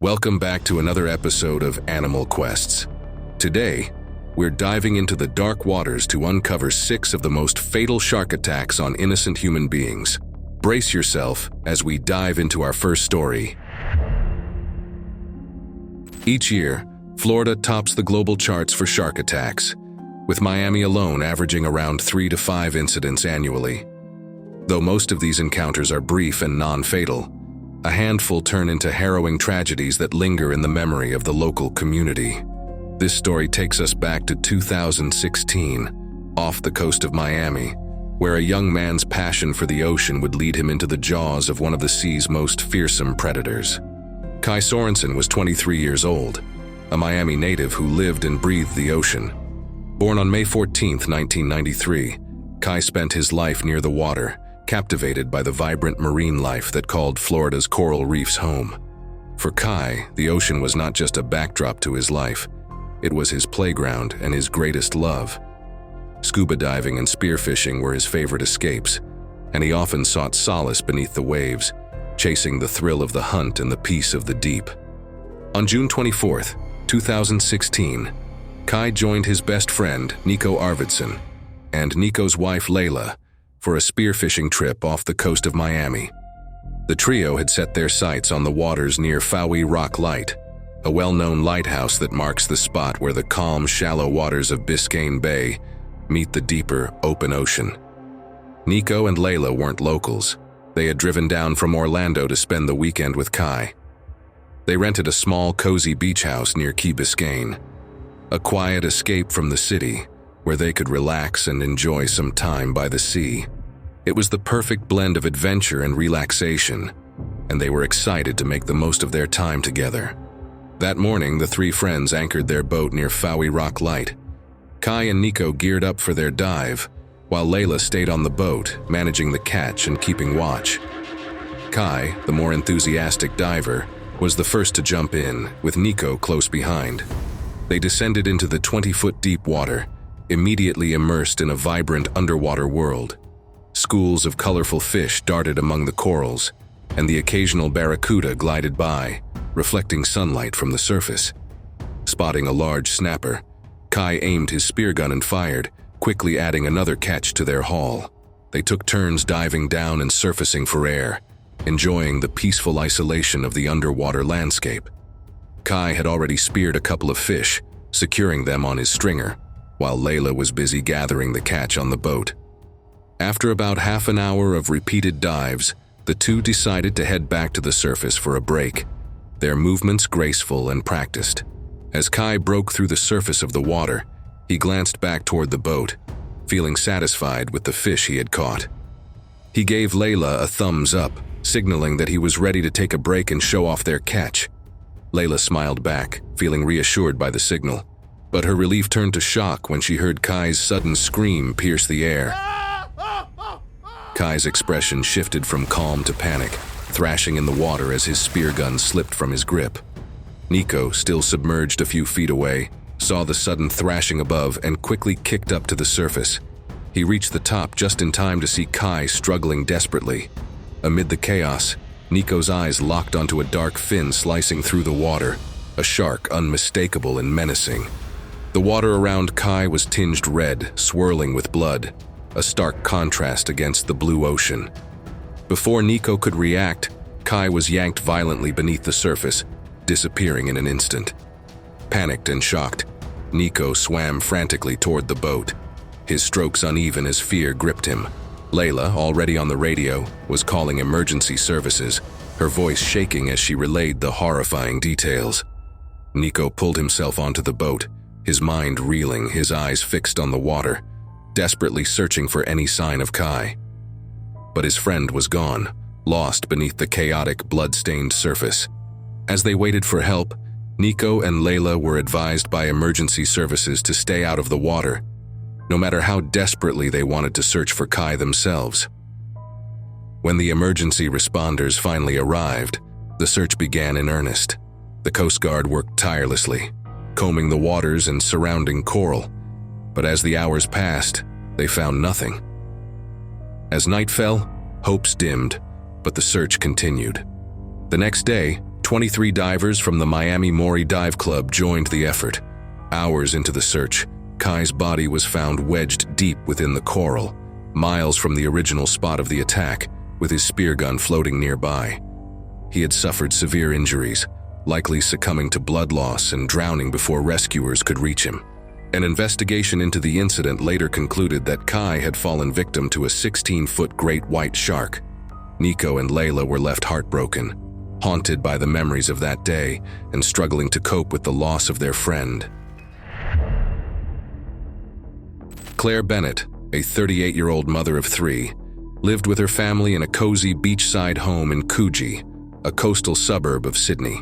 Welcome back to another episode of Animal Quests. Today, we're diving into the dark waters to uncover 6 of the most fatal shark attacks on innocent human beings. Brace yourself as we dive into our first story. Each year, Florida tops the global charts for shark attacks, with Miami alone averaging around 3 to 5 incidents annually. Though most of these encounters are brief and non-fatal, a handful turn into harrowing tragedies that linger in the memory of the local community. This story takes us back to 2016, off the coast of Miami, where a young man's passion for the ocean would lead him into the jaws of one of the sea's most fearsome predators. Kai Sorensen was 23 years old, a Miami native who lived and breathed the ocean. Born on May 14, 1993, Kai spent his life near the water, captivated by the vibrant marine life that called Florida's coral reefs home. For Kai, the ocean was not just a backdrop to his life, it was his playground and his greatest love. Scuba diving and spearfishing were his favorite escapes, and he often sought solace beneath the waves, chasing the thrill of the hunt and the peace of the deep. On June 24, 2016, Kai joined his best friend, Nico Arvidsson, and Nico's wife, Layla, for a spearfishing trip off the coast of Miami. The trio had set their sights on the waters near Fowey Rock Light, a well-known lighthouse that marks the spot where the calm, shallow waters of Biscayne Bay meet the deeper, open ocean. Nico and Layla weren't locals. They had driven down from Orlando to spend the weekend with Kai. They rented a small, cozy beach house near Key Biscayne, a quiet escape from the city where they could relax and enjoy some time by the sea. It was the perfect blend of adventure and relaxation, and they were excited to make the most of their time together. That morning, the 3 friends anchored their boat near Fowey Rock Light. Kai and Nico geared up for their dive, while Layla stayed on the boat, managing the catch and keeping watch. Kai, the more enthusiastic diver, was the first to jump in, with Nico close behind. They descended into the 20-foot deep water, immediately immersed in a vibrant underwater world. Schools of colorful fish darted among the corals, and the occasional barracuda glided by, reflecting sunlight from the surface. Spotting a large snapper, Kai aimed his spear gun and fired, quickly adding another catch to their haul. They took turns diving down and surfacing for air, enjoying the peaceful isolation of the underwater landscape. Kai had already speared a couple of fish, securing them on his stringer, while Layla was busy gathering the catch on the boat. After about half an hour of repeated dives, the two decided to head back to the surface for a break, their movements graceful and practiced. As Kai broke through the surface of the water, he glanced back toward the boat, feeling satisfied with the fish he had caught. He gave Layla a thumbs up, signaling that he was ready to take a break and show off their catch. Layla smiled back, feeling reassured by the signal, but her relief turned to shock when she heard Kai's sudden scream pierce the air. Kai's expression shifted from calm to panic, thrashing in the water as his spear gun slipped from his grip. Nico, still submerged a few feet away, saw the sudden thrashing above and quickly kicked up to the surface. He reached the top just in time to see Kai struggling desperately. Amid the chaos, Nico's eyes locked onto a dark fin slicing through the water, a shark unmistakable and menacing. The water around Kai was tinged red, swirling with blood, a stark contrast against the blue ocean. Before Nico could react, Kai was yanked violently beneath the surface, disappearing in an instant. Panicked and shocked, Nico swam frantically toward the boat, his strokes uneven as fear gripped him. Layla, already on the radio, was calling emergency services, her voice shaking as she relayed the horrifying details. Nico pulled himself onto the boat, his mind reeling, his eyes fixed on the water, desperately searching for any sign of Kai. But his friend was gone, lost beneath the chaotic, blood-stained surface. As they waited for help, Nico and Layla were advised by emergency services to stay out of the water, no matter how desperately they wanted to search for Kai themselves. When the emergency responders finally arrived, the search began in earnest. The Coast Guard worked tirelessly, combing the waters and surrounding coral, but as the hours passed, they found nothing. As night fell, hopes dimmed, but the search continued. The next day, 23 divers from the Miami Mori Dive Club joined the effort. Hours into the search, Kai's body was found wedged deep within the coral, miles from the original spot of the attack, with his spear gun floating nearby. He had suffered severe injuries, likely succumbing to blood loss and drowning before rescuers could reach him. An investigation into the incident later concluded that Kai had fallen victim to a 16-foot great white shark. Nico and Layla were left heartbroken, haunted by the memories of that day and struggling to cope with the loss of their friend. Claire Bennett, a 38-year-old mother of 3, lived with her family in a cozy beachside home in Coogee, a coastal suburb of Sydney.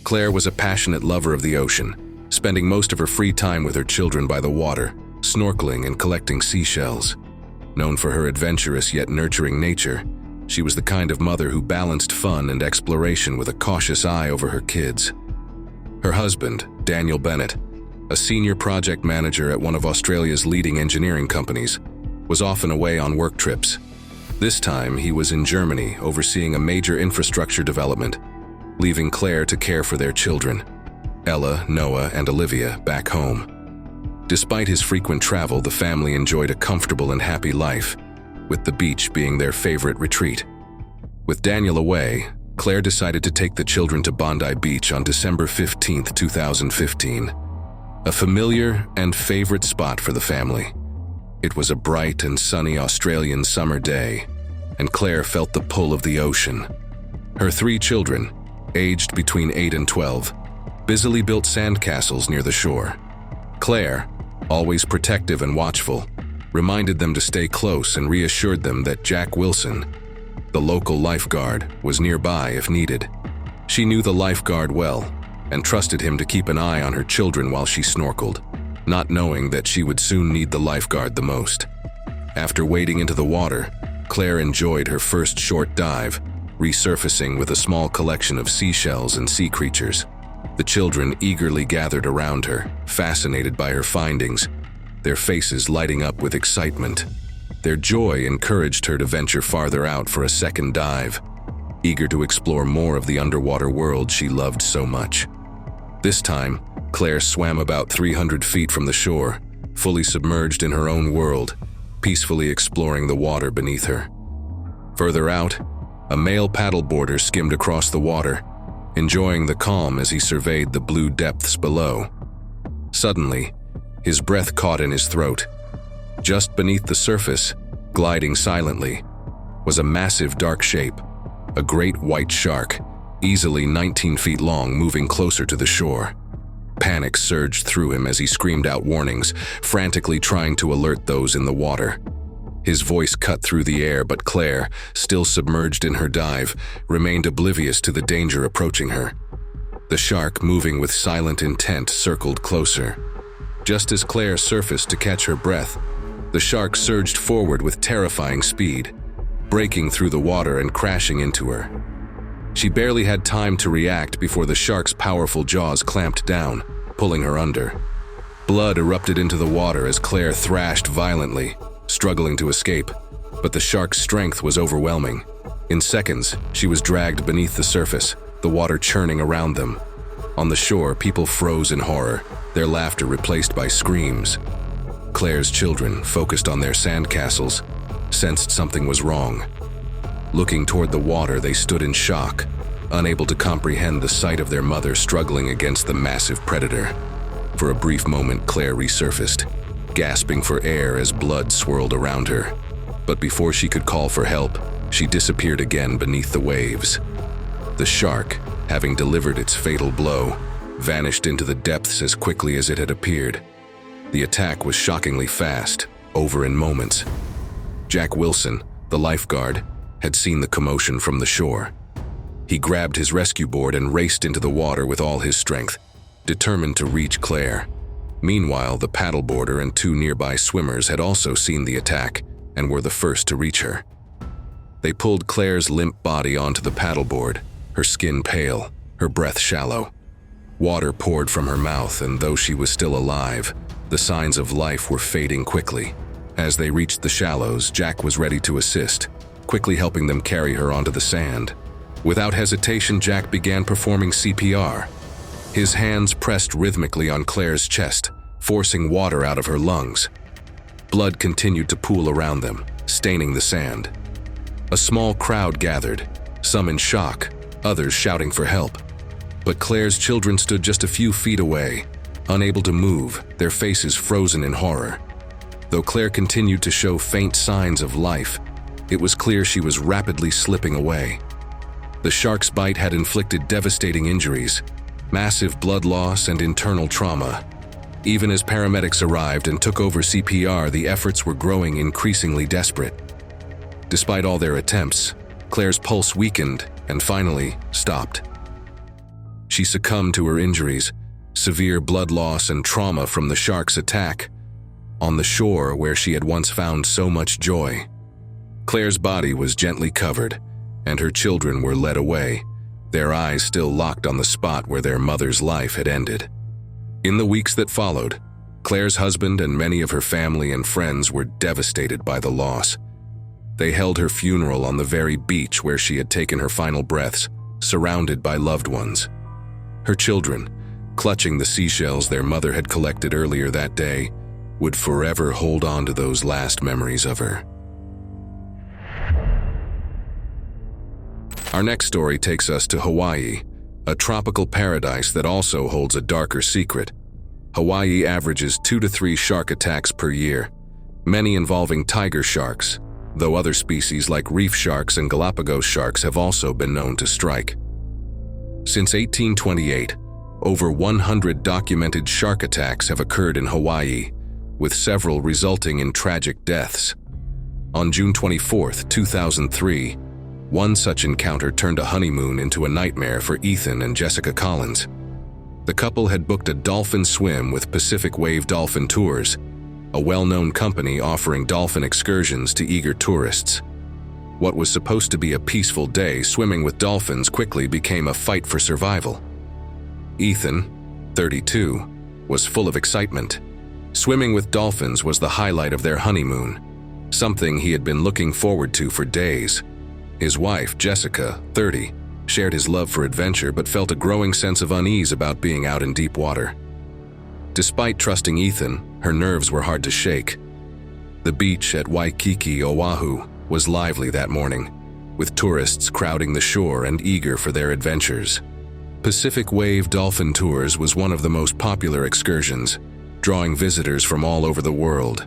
Claire was a passionate lover of the ocean, spending most of her free time with her children by the water, snorkeling and collecting seashells. Known for her adventurous yet nurturing nature, she was the kind of mother who balanced fun and exploration with a cautious eye over her kids. Her husband, Daniel Bennett, a senior project manager at one of Australia's leading engineering companies, was often away on work trips. This time, he was in Germany overseeing a major infrastructure development, leaving Claire to care for their children, Ella, Noah, and Olivia, back home. Despite his frequent travel, the family enjoyed a comfortable and happy life, with the beach being their favorite retreat. With Daniel away, Claire decided to take the children to Bondi Beach on December 15, 2015. A familiar and favorite spot for the family. It was a bright and sunny Australian summer day, and Claire felt the pull of the ocean. Her 3 children, aged between 8 and 12, busily built sandcastles near the shore. Claire, always protective and watchful, reminded them to stay close and reassured them that Jack Wilson, the local lifeguard, was nearby if needed. She knew the lifeguard well and trusted him to keep an eye on her children while she snorkeled, not knowing that she would soon need the lifeguard the most. After wading into the water, Claire enjoyed her first short dive, resurfacing with a small collection of seashells and sea creatures. The children eagerly gathered around her, fascinated by her findings, their faces lighting up with excitement. Their joy encouraged her to venture farther out for a second dive, eager to explore more of the underwater world she loved so much. This time, Claire swam about 300 feet from the shore, fully submerged in her own world, peacefully exploring the water beneath her. Further out, a male paddleboarder skimmed across the water, enjoying the calm as he surveyed the blue depths below. Suddenly, his breath caught in his throat. Just beneath the surface, gliding silently, was a massive dark shape, a great white shark, easily 19 feet long, moving closer to the shore. Panic surged through him as he screamed out warnings, frantically trying to alert those in the water. His voice cut through the air, but Claire, still submerged in her dive, remained oblivious to the danger approaching her. The shark, moving with silent intent, circled closer. Just as Claire surfaced to catch her breath, the shark surged forward with terrifying speed, breaking through the water and crashing into her. She barely had time to react before the shark's powerful jaws clamped down, pulling her under. Blood erupted into the water as Claire thrashed violently, struggling to escape, but the shark's strength was overwhelming. In seconds, she was dragged beneath the surface, the water churning around them. On the shore, people froze in horror, their laughter replaced by screams. Claire's children, focused on their sandcastles, sensed something was wrong. Looking toward the water, they stood in shock, unable to comprehend the sight of their mother struggling against the massive predator. For a brief moment, Claire resurfaced, gasping for air as blood swirled around her. But before she could call for help, she disappeared again beneath the waves. The shark, having delivered its fatal blow, vanished into the depths as quickly as it had appeared. The attack was shockingly fast, over in moments. Jack Wilson, the lifeguard, had seen the commotion from the shore. He grabbed his rescue board and raced into the water with all his strength, determined to reach Claire. Meanwhile, the paddleboarder and 2 nearby swimmers had also seen the attack and were the first to reach her. They pulled Claire's limp body onto the paddleboard, her skin pale, her breath shallow. Water poured from her mouth, and though she was still alive, the signs of life were fading quickly. As they reached the shallows, Jack was ready to assist, quickly helping them carry her onto the sand. Without hesitation, Jack began performing CPR. His hands pressed rhythmically on Claire's chest, forcing water out of her lungs. Blood continued to pool around them, staining the sand. A small crowd gathered, some in shock, others shouting for help. But Claire's children stood just a few feet away, unable to move, their faces frozen in horror. Though Claire continued to show faint signs of life, it was clear she was rapidly slipping away. The shark's bite had inflicted devastating injuries, massive blood loss and internal trauma. Even as paramedics arrived and took over CPR, the efforts were growing increasingly desperate. Despite all their attempts, Claire's pulse weakened and finally stopped. She succumbed to her injuries, severe blood loss and trauma from the shark's attack, on the shore where she had once found so much joy. Claire's body was gently covered, and her children were led away, their eyes still locked on the spot where their mother's life had ended. In the weeks that followed, Claire's husband and many of her family and friends were devastated by the loss. They held her funeral on the very beach where she had taken her final breaths, surrounded by loved ones. Her children, clutching the seashells their mother had collected earlier that day, would forever hold on to those last memories of her. Our next story takes us to Hawaii, a tropical paradise that also holds a darker secret. Hawaii averages 2 to 3 shark attacks per year, many involving tiger sharks, though other species like reef sharks and Galapagos sharks have also been known to strike. Since 1828, over 100 documented shark attacks have occurred in Hawaii, with several resulting in tragic deaths. On June 24, 2003, one such encounter turned a honeymoon into a nightmare for Ethan and Jessica Collins. The couple had booked a dolphin swim with Pacific Wave Dolphin Tours, a well-known company offering dolphin excursions to eager tourists. What was supposed to be a peaceful day swimming with dolphins quickly became a fight for survival. Ethan, 32, was full of excitement. Swimming with dolphins was the highlight of their honeymoon, something he had been looking forward to for days. His wife, Jessica, 30, shared his love for adventure but felt a growing sense of unease about being out in deep water. Despite trusting Ethan, her nerves were hard to shake. The beach at Waikiki, Oahu, was lively that morning, with tourists crowding the shore and eager for their adventures. Pacific Wave Dolphin Tours was one of the most popular excursions, drawing visitors from all over the world.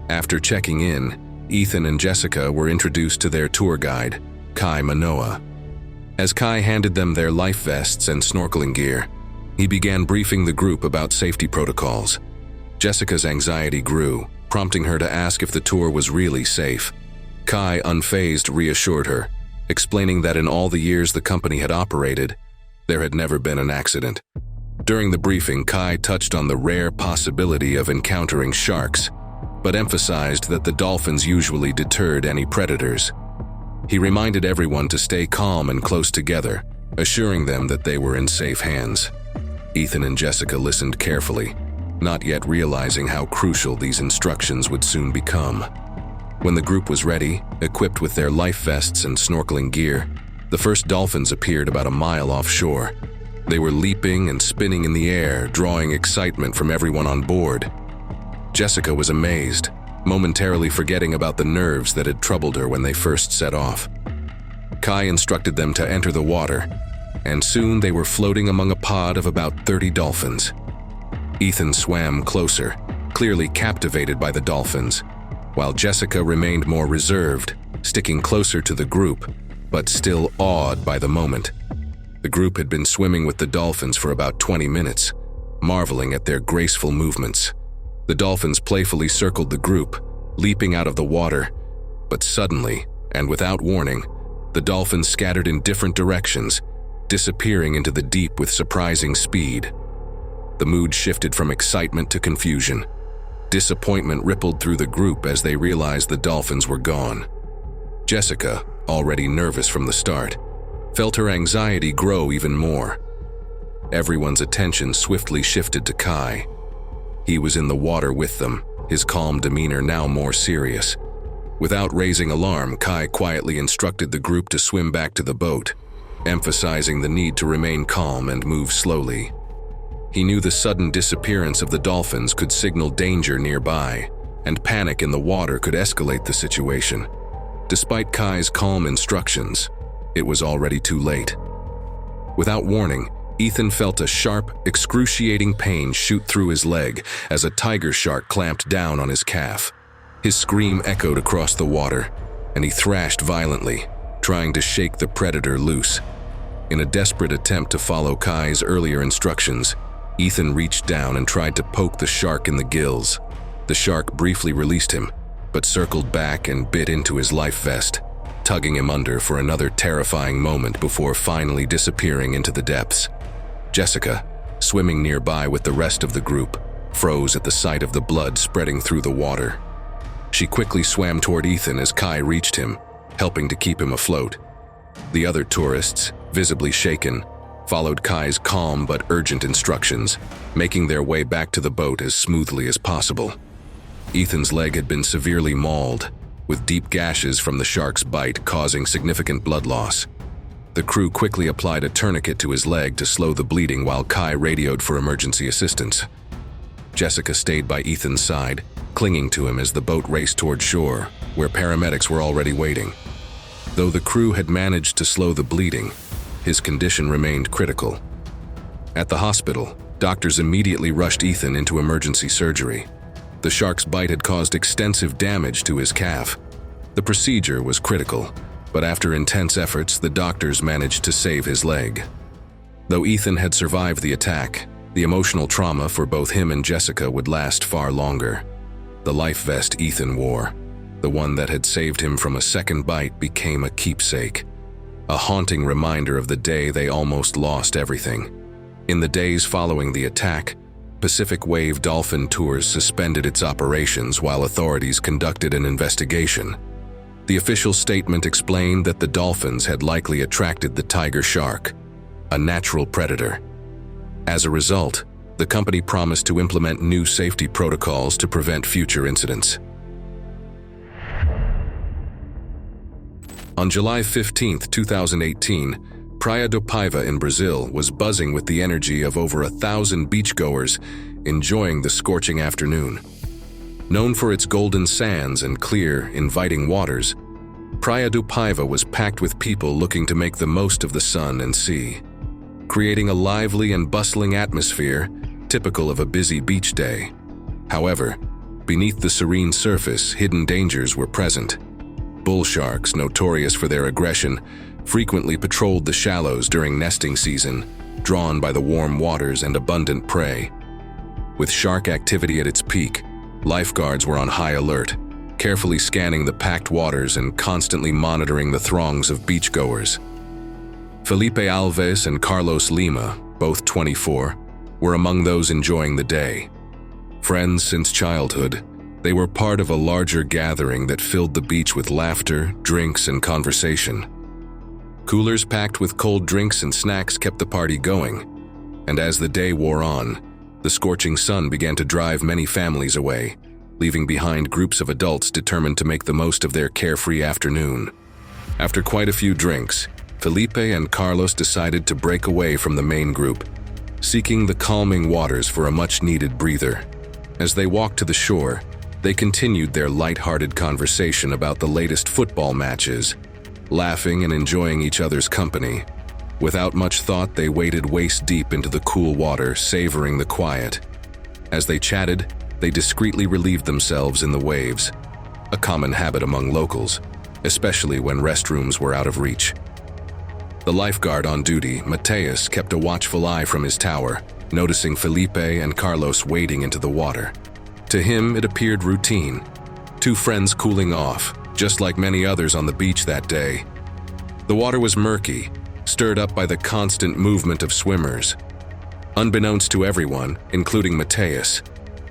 After checking in, Ethan and Jessica were introduced to their tour guide, Kai Manoa. As Kai handed them their life vests and snorkeling gear, he began briefing the group about safety protocols. Jessica's anxiety grew, prompting her to ask if the tour was really safe. Kai, unfazed, reassured her, explaining that in all the years the company had operated, there had never been an accident. During the briefing, Kai touched on the rare possibility of encountering sharks, but emphasized that the dolphins usually deterred any predators. He reminded everyone to stay calm and close together, assuring them that they were in safe hands. Ethan and Jessica listened carefully, not yet realizing how crucial these instructions would soon become. When the group was ready, equipped with their life vests and snorkeling gear, the first dolphins appeared about a mile offshore. They were leaping and spinning in the air, drawing excitement from everyone on board. Jessica was amazed, momentarily forgetting about the nerves that had troubled her when they first set off. Kai instructed them to enter the water, and soon they were floating among a pod of about 30 dolphins. Ethan swam closer, clearly captivated by the dolphins, while Jessica remained more reserved, sticking closer to the group, but still awed by the moment. The group had been swimming with the dolphins for about 20 minutes, marveling at their graceful movements. The dolphins playfully circled the group, leaping out of the water, but suddenly, and without warning, the dolphins scattered in different directions, disappearing into the deep with surprising speed. The mood shifted from excitement to confusion. Disappointment rippled through the group as they realized the dolphins were gone. Jessica, already nervous from the start, felt her anxiety grow even more. Everyone's attention swiftly shifted to Kai. He was in the water with them, his calm demeanor now more serious. Without raising alarm, Kai quietly instructed the group to swim back to the boat, emphasizing the need to remain calm and move slowly. He knew the sudden disappearance of the dolphins could signal danger nearby, and panic in the water could escalate the situation. Despite Kai's calm instructions, it was already too late. Without warning, Ethan felt a sharp, excruciating pain shoot through his leg as a tiger shark clamped down on his calf. His scream echoed across the water, and he thrashed violently, trying to shake the predator loose. In a desperate attempt to follow Kai's earlier instructions, Ethan reached down and tried to poke the shark in the gills. The shark briefly released him, but circled back and bit into his life vest, tugging him under for another terrifying moment before finally disappearing into the depths. Jessica, swimming nearby with the rest of the group, froze at the sight of the blood spreading through the water. She quickly swam toward Ethan as Kai reached him, helping to keep him afloat. The other tourists, visibly shaken, followed Kai's calm but urgent instructions, making their way back to the boat as smoothly as possible. Ethan's leg had been severely mauled, with deep gashes from the shark's bite causing significant blood loss. The crew quickly applied a tourniquet to his leg to slow the bleeding while Kai radioed for emergency assistance. Jessica stayed by Ethan's side, clinging to him as the boat raced toward shore, where paramedics were already waiting. Though the crew had managed to slow the bleeding, his condition remained critical. At the hospital, doctors immediately rushed Ethan into emergency surgery. The shark's bite had caused extensive damage to his calf. The procedure was critical, but after intense efforts, the doctors managed to save his leg. Though Ethan had survived the attack, the emotional trauma for both him and Jessica would last far longer. The life vest Ethan wore, the one that had saved him from a second bite, became a keepsake, a haunting reminder of the day they almost lost everything. In the days following the attack, Pacific Wave Dolphin Tours suspended its operations while authorities conducted an investigation. The official statement explained that the dolphins had likely attracted the tiger shark, a natural predator. As a result, the company promised to implement new safety protocols to prevent future incidents. On July 15, 2018, Praia do Paiva in Brazil was buzzing with the energy of over 1,000 beachgoers enjoying the scorching afternoon. Known for its golden sands and clear, inviting waters, Praia do Paiva was packed with people looking to make the most of the sun and sea, creating a lively and bustling atmosphere typical of a busy beach day. However, beneath the serene surface, hidden dangers were present. Bull sharks, notorious for their aggression, frequently patrolled the shallows during nesting season, drawn by the warm waters and abundant prey. With shark activity at its peak, lifeguards were on high alert, carefully scanning the packed waters and constantly monitoring the throngs of beachgoers. Felipe Alves and Carlos Lima, both 24, were among those enjoying the day. Friends since childhood, they were part of a larger gathering that filled the beach with laughter, drinks, and conversation. Coolers packed with cold drinks and snacks kept the party going, and as the day wore on, the scorching sun began to drive many families away, leaving behind groups of adults determined to make the most of their carefree afternoon. After quite a few drinks, Felipe and Carlos decided to break away from the main group, seeking the calming waters for a much-needed breather. As they walked to the shore, they continued their light-hearted conversation about the latest football matches, laughing and enjoying each other's company. Without much thought, they waded waist-deep into the cool water, savoring the quiet. As they chatted, they discreetly relieved themselves in the waves, a common habit among locals, especially when restrooms were out of reach. The lifeguard on duty, Mateus, kept a watchful eye from his tower, noticing Felipe and Carlos wading into the water. To him, it appeared routine, two friends cooling off, just like many others on the beach that day. The water was murky, stirred up by the constant movement of swimmers. Unbeknownst to everyone, including Mateus,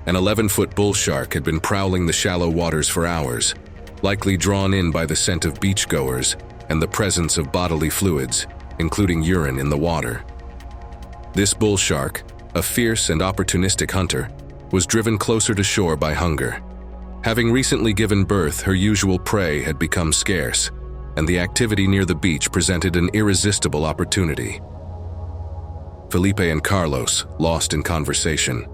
an 11-foot bull shark had been prowling the shallow waters for hours, likely drawn in by the scent of beachgoers and the presence of bodily fluids, including urine in the water. This bull shark, a fierce and opportunistic hunter, was driven closer to shore by hunger. Having recently given birth, her usual prey had become scarce. and the activity near the beach presented an irresistible opportunity. Felipe and Carlos, lost in conversation,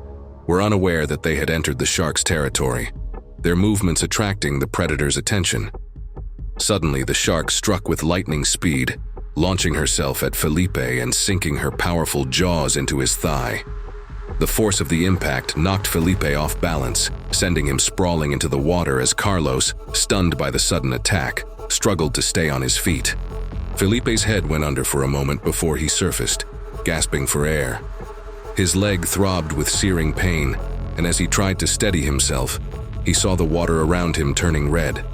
were unaware that they had entered the shark's territory, their movements attracting the predator's attention. Suddenly, the shark struck with lightning speed, launching herself at Felipe and sinking her powerful jaws into his thigh. The force of the impact knocked Felipe off balance, sending him sprawling into the water as Carlos, stunned by the sudden attack, struggled to stay on his feet. Felipe's head went under for a moment before he surfaced, gasping for air. His leg throbbed with searing pain, and as he tried to steady himself, he saw the water around him turning red.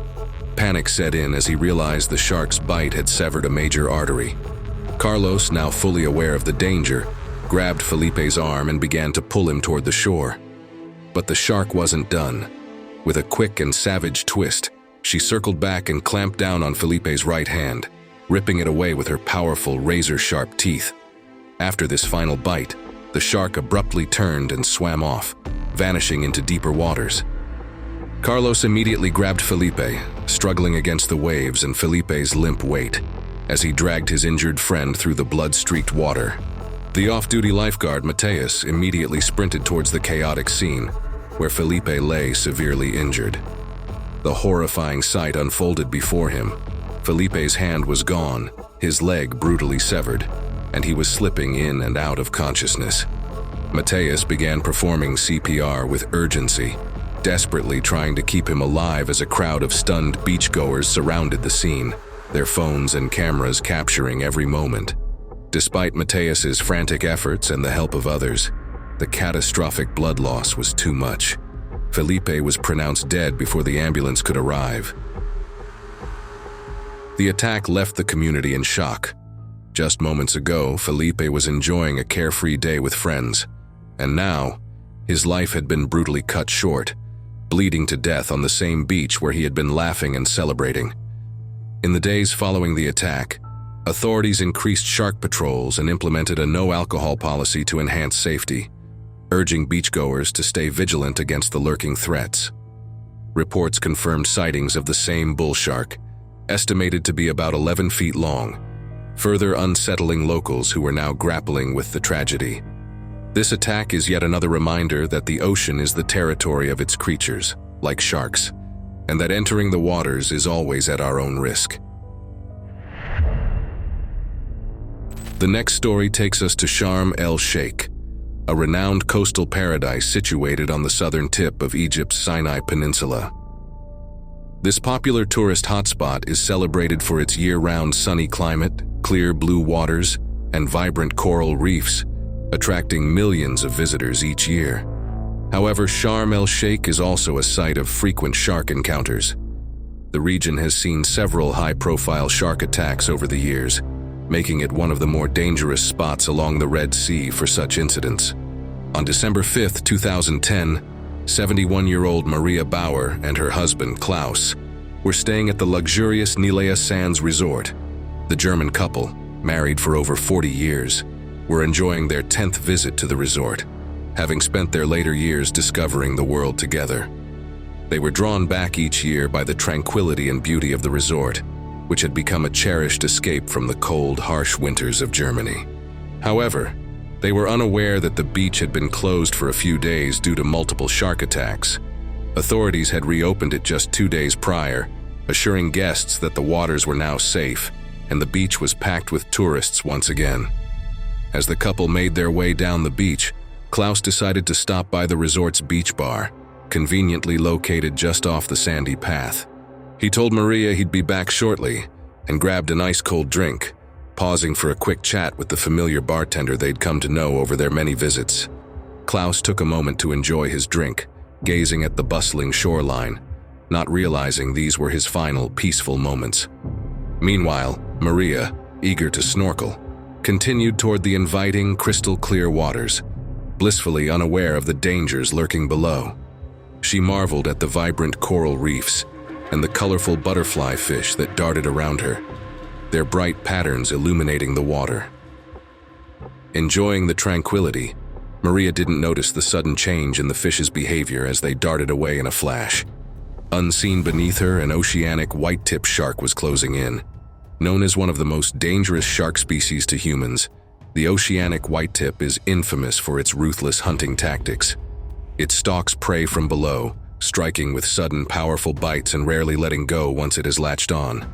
Panic set in as he realized the shark's bite had severed a major artery. Carlos, now fully aware of the danger, grabbed Felipe's arm and began to pull him toward the shore. But the shark wasn't done. With a quick and savage twist, she circled back and clamped down on Felipe's right hand, ripping it away with her powerful razor-sharp teeth. After this final bite, the shark abruptly turned and swam off, vanishing into deeper waters. Carlos immediately grabbed Felipe, struggling against the waves and Felipe's limp weight, as he dragged his injured friend through the blood-streaked water. The off-duty lifeguard, Mateus, immediately sprinted towards the chaotic scene, where Felipe lay severely injured. The horrifying sight unfolded before him. Felipe's hand was gone, his leg brutally severed, and he was slipping in and out of consciousness. Mateus began performing CPR with urgency, desperately trying to keep him alive as a crowd of stunned beachgoers surrounded the scene, their phones and cameras capturing every moment. Despite Mateus's frantic efforts and the help of others, the catastrophic blood loss was too much. Felipe was pronounced dead before the ambulance could arrive. The attack left the community in shock. Just moments ago, Felipe was enjoying a carefree day with friends, and now, his life had been brutally cut short, bleeding to death on the same beach where he had been laughing and celebrating. In the days following the attack, authorities increased shark patrols and implemented a no-alcohol policy to enhance safety, urging beachgoers to stay vigilant against the lurking threats. Reports confirmed sightings of the same bull shark, estimated to be about 11 feet long, further unsettling locals who were now grappling with the tragedy. This attack is yet another reminder that the ocean is the territory of its creatures, like sharks, and that entering the waters is always at our own risk. The next story takes us to Sharm el-Sheikh, a renowned coastal paradise situated on the southern tip of Egypt's Sinai Peninsula. This popular tourist hotspot is celebrated for its year-round sunny climate, clear blue waters, and vibrant coral reefs, attracting millions of visitors each year. However, Sharm el-Sheikh is also a site of frequent shark encounters. The region has seen several high-profile shark attacks over the years, making it one of the more dangerous spots along the Red Sea for such incidents. On December 5, 2010, 71-year-old Maria Bauer and her husband, Klaus, were staying at the luxurious Nilea Sands Resort. The German couple, married for over 40 years, were enjoying their 10th visit to the resort, having spent their later years discovering the world together. They were drawn back each year by the tranquility and beauty of the resort, which had become a cherished escape from the cold, harsh winters of Germany. However, they were unaware that the beach had been closed for a few days due to multiple shark attacks. Authorities had reopened it just 2 days prior, assuring guests that the waters were now safe and the beach was packed with tourists once again. As the couple made their way down the beach, Klaus decided to stop by the resort's beach bar, conveniently located just off the sandy path. He told Maria he'd be back shortly and grabbed an ice-cold drink, pausing for a quick chat with the familiar bartender they'd come to know over their many visits. Klaus took a moment to enjoy his drink, gazing at the bustling shoreline, not realizing these were his final peaceful moments. Meanwhile, Maria, eager to snorkel, continued toward the inviting, crystal-clear waters, blissfully unaware of the dangers lurking below. She marveled at the vibrant coral reefs and the colorful butterfly fish that darted around her, their bright patterns illuminating the water. Enjoying the tranquility, Maria didn't notice the sudden change in the fish's behavior as they darted away in a flash. Unseen beneath her, an oceanic white-tip shark was closing in, Known as one of the most dangerous shark species to humans, the oceanic whitetip is infamous for its ruthless hunting tactics. It stalks prey from below, striking with sudden, powerful bites and rarely letting go once it has latched on.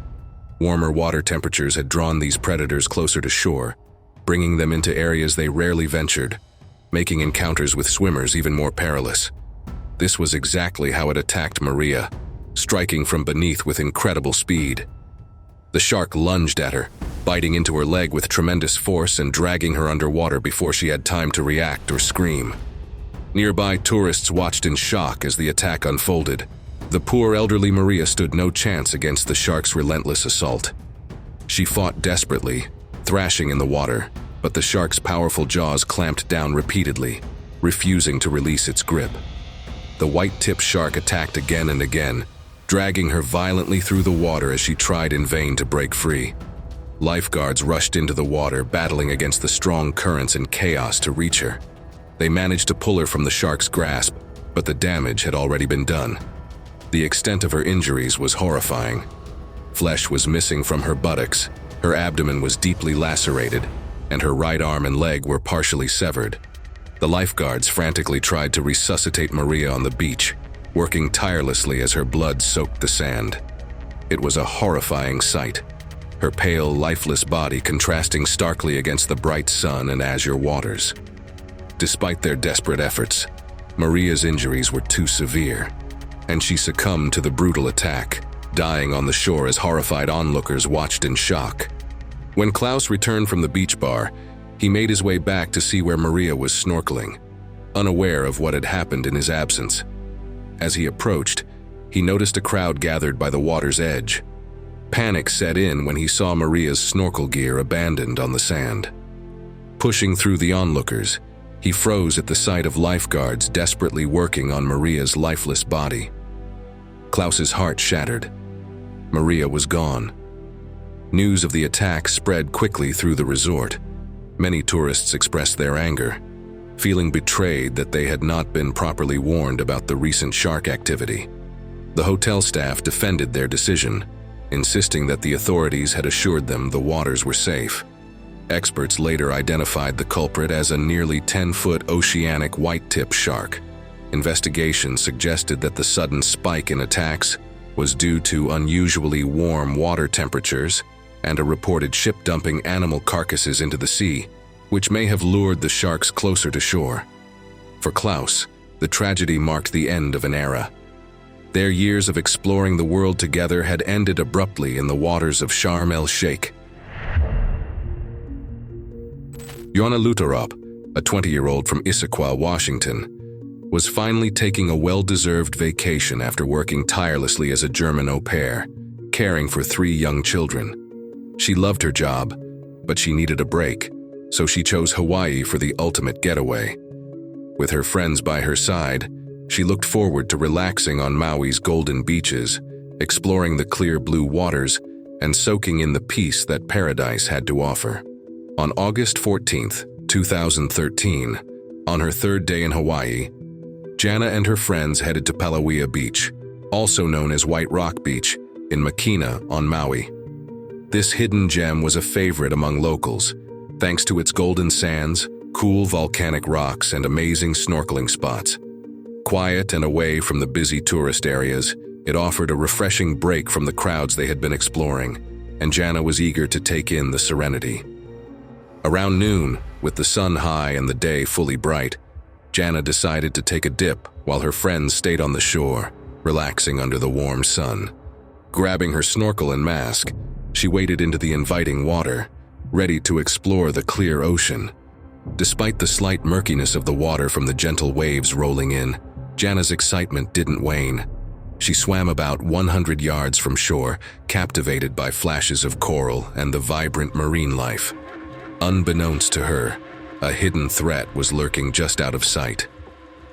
Warmer water temperatures had drawn these predators closer to shore, bringing them into areas they rarely ventured, making encounters with swimmers even more perilous. This was exactly how it attacked Maria, striking from beneath with incredible speed. The shark lunged at her, biting into her leg with tremendous force and dragging her underwater before she had time to react or scream. Nearby tourists watched in shock as the attack unfolded. The poor elderly Maria stood no chance against the shark's relentless assault. She fought desperately, thrashing in the water, but the shark's powerful jaws clamped down repeatedly, refusing to release its grip. The white-tipped shark attacked again and again, dragging her violently through the water as she tried in vain to break free. Lifeguards rushed into the water, battling against the strong currents and chaos to reach her. They managed to pull her from the shark's grasp, but the damage had already been done. The extent of her injuries was horrifying. Flesh was missing from her buttocks, her abdomen was deeply lacerated, and her right arm and leg were partially severed. The lifeguards frantically tried to resuscitate Maria on the beach, working tirelessly as her blood soaked the sand. It was a horrifying sight, her pale, lifeless body contrasting starkly against the bright sun and azure waters. Despite their desperate efforts, Maria's injuries were too severe, and she succumbed to the brutal attack, dying on the shore as horrified onlookers watched in shock. When Klaus returned from the beach bar, he made his way back to see where Maria was snorkeling, unaware of what had happened in his absence. As he approached, he noticed a crowd gathered by the water's edge. Panic set in when he saw Maria's snorkel gear abandoned on the sand. Pushing through the onlookers, he froze at the sight of lifeguards desperately working on Maria's lifeless body. Klaus's heart shattered. Maria was gone. News of the attack spread quickly through the resort. Many tourists expressed their anger, feeling betrayed that they had not been properly warned about the recent shark activity. The hotel staff defended their decision, insisting that the authorities had assured them the waters were safe. Experts later identified the culprit as a nearly 10-foot oceanic white-tip shark. Investigations suggested that the sudden spike in attacks was due to unusually warm water temperatures and a reported ship dumping animal carcasses into the sea, which may have lured the sharks closer to shore. For Klaus, the tragedy marked the end of an era. Their years of exploring the world together had ended abruptly in the waters of Sharm el-Sheikh. Yona Lutarop, a 20-year-old from Issaquah, Washington, was finally taking a well-deserved vacation after working tirelessly as a German au pair, caring for 3 young children. She loved her job, but she needed a break, so she chose Hawaii for the ultimate getaway. With her friends by her side, she looked forward to relaxing on Maui's golden beaches, exploring the clear blue waters, and soaking in the peace that paradise had to offer. On August 14, 2013, on her 3rd day in Hawaii, Jana and her friends headed to Palawea Beach, also known as White Rock Beach, in Makina on Maui. This hidden gem was a favorite among locals, thanks to its golden sands, cool volcanic rocks, and amazing snorkeling spots. Quiet and away from the busy tourist areas, it offered a refreshing break from the crowds they had been exploring, and Jana was eager to take in the serenity. Around noon, with the sun high and the day fully bright, Jana decided to take a dip while her friends stayed on the shore, relaxing under the warm sun. Grabbing her snorkel and mask, she waded into the inviting water, ready to explore the clear ocean. Despite the slight murkiness of the water from the gentle waves rolling in, Jana's excitement didn't wane. She swam about 100 yards from shore, captivated by flashes of coral and the vibrant marine life. Unbeknownst to her, a hidden threat was lurking just out of sight.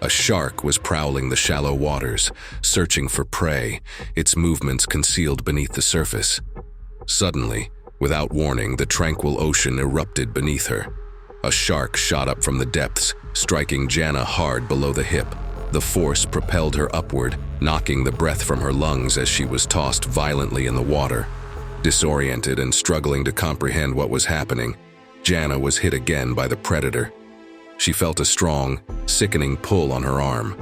A shark was prowling the shallow waters, searching for prey, its movements concealed beneath the surface. Suddenly, without warning, the tranquil ocean erupted beneath her. A shark shot up from the depths, striking Jana hard below the hip. The force propelled her upward, knocking the breath from her lungs as she was tossed violently in the water. Disoriented and struggling to comprehend what was happening, Jana was hit again by the predator. She felt a strong, sickening pull on her arm.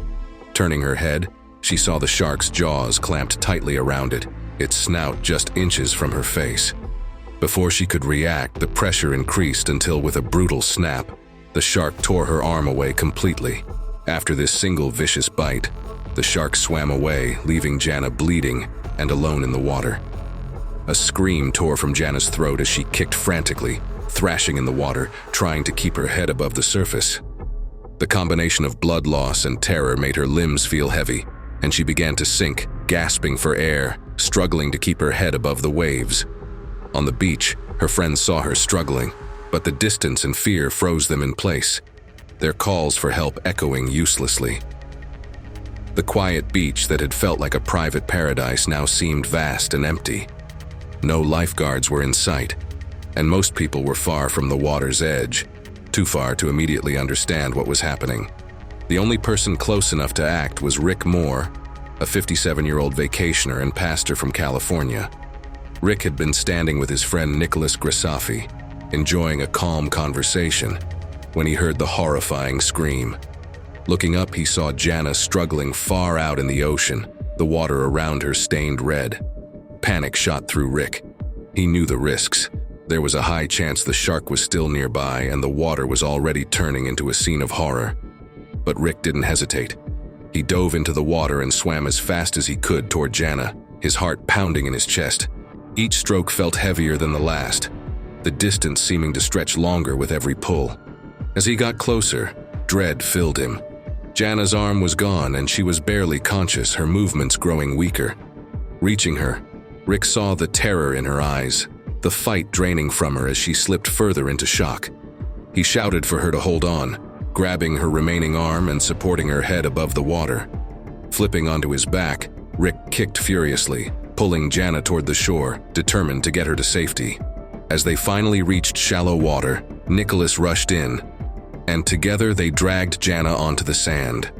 Turning her head, she saw the shark's jaws clamped tightly around it, its snout just inches from her face. Before she could react, the pressure increased until, with a brutal snap, the shark tore her arm away completely. After this single vicious bite, the shark swam away, leaving Jana bleeding and alone in the water. A scream tore from Jana's throat as she kicked frantically, thrashing in the water, trying to keep her head above the surface. The combination of blood loss and terror made her limbs feel heavy, and she began to sink, gasping for air, struggling to keep her head above the waves. On the beach, her friends saw her struggling, but the distance and fear froze them in place, their calls for help echoing uselessly. The quiet beach that had felt like a private paradise now seemed vast and empty. No lifeguards were in sight, and most people were far from the water's edge, too far to immediately understand what was happening. The only person close enough to act was Rick Moore, a 57-year-old vacationer and pastor from California. Rick had been standing with his friend Nicholas Grisafi, enjoying a calm conversation, when he heard the horrifying scream. Looking up, he saw Jana struggling far out in the ocean, the water around her stained red. Panic shot through Rick. He knew the risks. There was a high chance the shark was still nearby and the water was already turning into a scene of horror. But Rick didn't hesitate. He dove into the water and swam as fast as he could toward Jana, his heart pounding in his chest. Each stroke felt heavier than the last, the distance seeming to stretch longer with every pull. As he got closer, dread filled him. Jana's arm was gone and she was barely conscious, her movements growing weaker. Reaching her, Rick saw the terror in her eyes, the fight draining from her as she slipped further into shock. He shouted for her to hold on, grabbing her remaining arm and supporting her head above the water. Flipping onto his back, Rick kicked furiously, pulling Jana toward the shore, determined to get her to safety. As they finally reached shallow water, Nicholas rushed in, and together they dragged Jana onto the sand.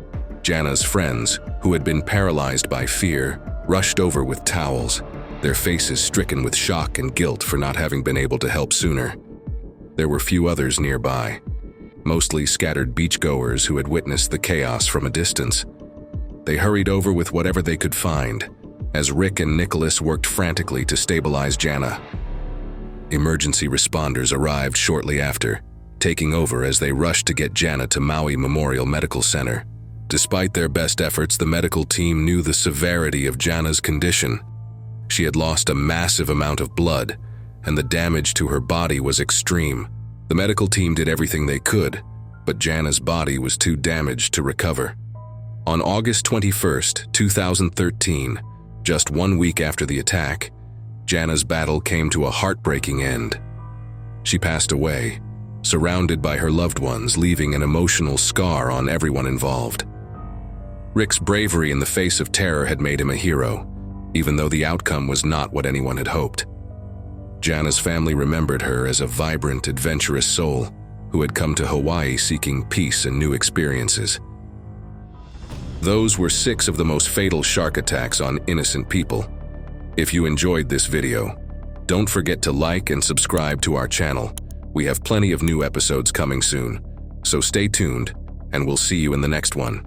Jana's friends, who had been paralyzed by fear, rushed over with towels, their faces stricken with shock and guilt for not having been able to help sooner. There were few others nearby, mostly scattered beachgoers who had witnessed the chaos from a distance. They hurried over with whatever they could find, as Rick and Nicholas worked frantically to stabilize Jana. Emergency responders arrived shortly after, taking over as they rushed to get Jana to Maui Memorial Medical Center. Despite their best efforts, the medical team knew the severity of Jana's condition. She had lost a massive amount of blood, and the damage to her body was extreme. The medical team did everything they could, but Jana's body was too damaged to recover. On August 21st, 2013, just 1 week after the attack, Jana's battle came to a heartbreaking end. She passed away, surrounded by her loved ones, leaving an emotional scar on everyone involved. Rick's bravery in the face of terror had made him a hero, even though the outcome was not what anyone had hoped. Jana's family remembered her as a vibrant, adventurous soul who had come to Hawaii seeking peace and new experiences. Those were 6 of the most fatal shark attacks on innocent people. If you enjoyed this video, don't forget to like and subscribe to our channel. We have plenty of new episodes coming soon, so stay tuned, and we'll see you in the next one.